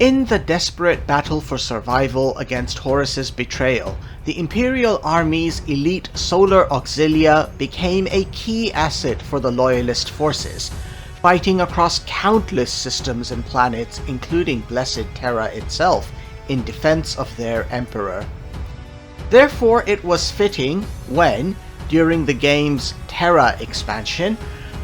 In the desperate battle for survival against Horus's betrayal, the Imperial Army's elite Solar Auxilia became a key asset for the Loyalist forces, fighting across countless systems and planets, including Blessed Terra itself, in defense of their Emperor. Therefore, it was fitting when, during the game's Terra expansion,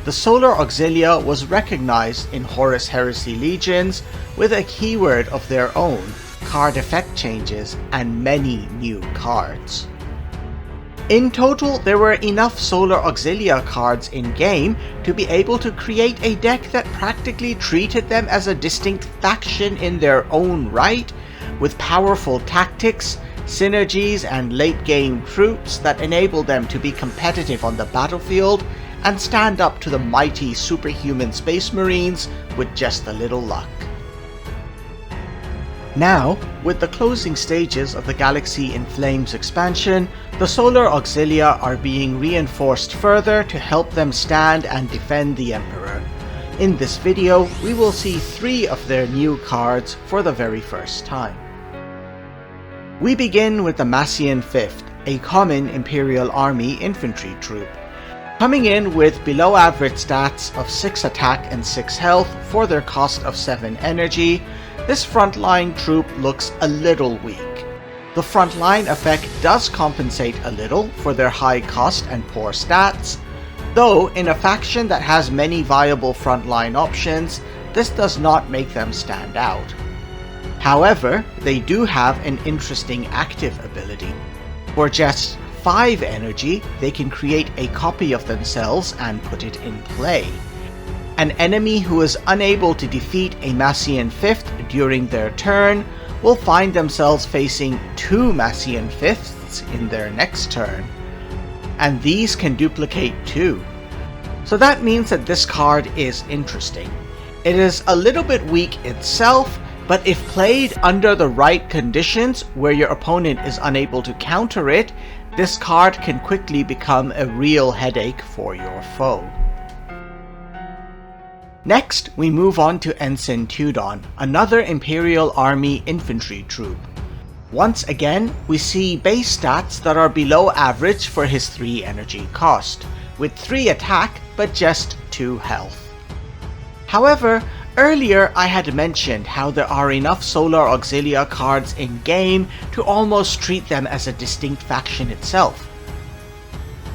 the Solar Auxilia was recognized in Horus Heresy legions with a keyword of their own, card effect changes, and many new cards. In total, there were enough Solar Auxilia cards in-game to be able to create a deck that practically treated them as a distinct faction in their own right, with powerful tactics, synergies, and late-game troops that enabled them to be competitive on the battlefield and stand up to the mighty superhuman space marines with just a little luck. Now, with the closing stages of the Galaxy in Flames expansion, the Solar Auxilia are being reinforced further to help them stand and defend the Emperor. In this video, we will see 3 of their new cards for the very first time. We begin with the Massian Fifth, a common Imperial Army infantry troop. Coming in with below average stats of 6 attack and 6 health for their cost of 7 energy, this frontline troop looks a little weak. The frontline effect does compensate a little for their high cost and poor stats, though in a faction that has many viable frontline options, this does not make them stand out. However, they do have an interesting active ability. For just 5 energy, they can create a copy of themselves and put it in play. An enemy who is unable to defeat a Massian Fifth during their turn will find themselves facing 2 Massian Fifths in their next turn. And these can duplicate too. So that means that this card is interesting. It is a little bit weak itself, but if played under the right conditions where your opponent is unable to counter it, this card can quickly become a real headache for your foe. Next, we move on to Ensign Tudon, another Imperial Army infantry troop. Once again, we see base stats that are below average for his 3 energy cost, with 3 attack but just 2 health. However, earlier I had mentioned how there are enough Solar Auxilia cards in-game to almost treat them as a distinct faction itself.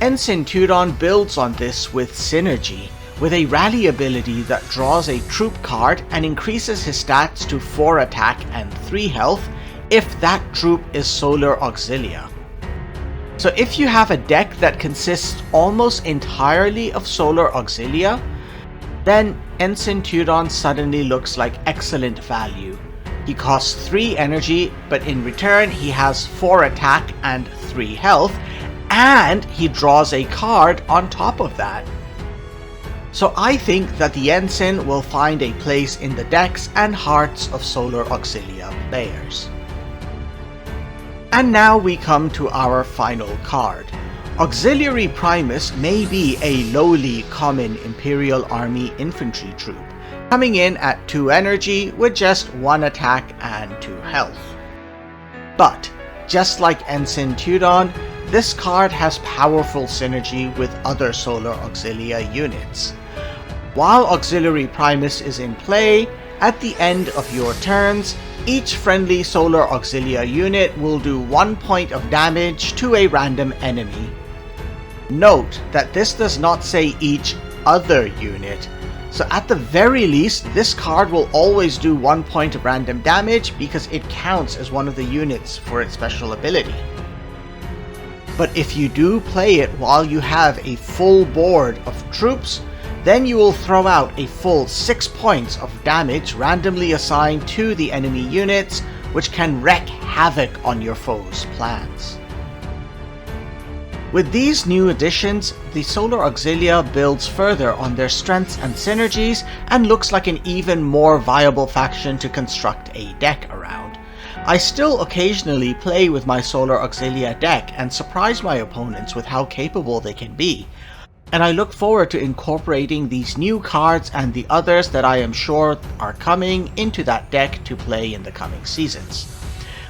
Ensign Tudon builds on this with synergy, with a rally ability that draws a troop card and increases his stats to 4 attack and 3 health if that troop is Solar Auxilia. So if you have a deck that consists almost entirely of Solar Auxilia, then Ensign Tudon suddenly looks like excellent value. He costs 3 energy, but in return he has 4 attack and 3 health, and he draws a card on top of that. So I think that the Ensign will find a place in the decks and hearts of Solar Auxilia players. And now we come to our final card. Auxiliary Primus may be a lowly common Imperial Army infantry troop, coming in at 2 energy with just 1 attack and 2 health. But, just like Ensign Tudon, this card has powerful synergy with other Solar Auxilia units. While Auxiliary Primus is in play, at the end of your turns, each friendly Solar Auxilia unit will do 1 point of damage to a random enemy. Note that this does not say each other unit, so at the very least this card will always do 1 point of random damage because it counts as one of the units for its special ability. But if you do play it while you have a full board of troops, then you will throw out a full 6 points of damage randomly assigned to the enemy units, which can wreak havoc on your foe's plans. With these new additions, the Solar Auxilia builds further on their strengths and synergies and looks like an even more viable faction to construct a deck around. I still occasionally play with my Solar Auxilia deck and surprise my opponents with how capable they can be. and I look forward to incorporating these new cards and the others that I am sure are coming into that deck to play in the coming seasons.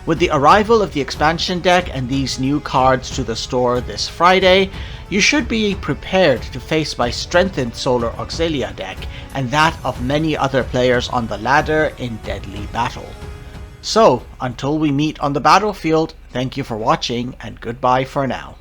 With the arrival of the expansion deck and these new cards to the store this Friday, you should be prepared to face my strengthened Solar Auxilia deck and that of many other players on the ladder in deadly battle. So, until we meet on the battlefield, thank you for watching and goodbye for now.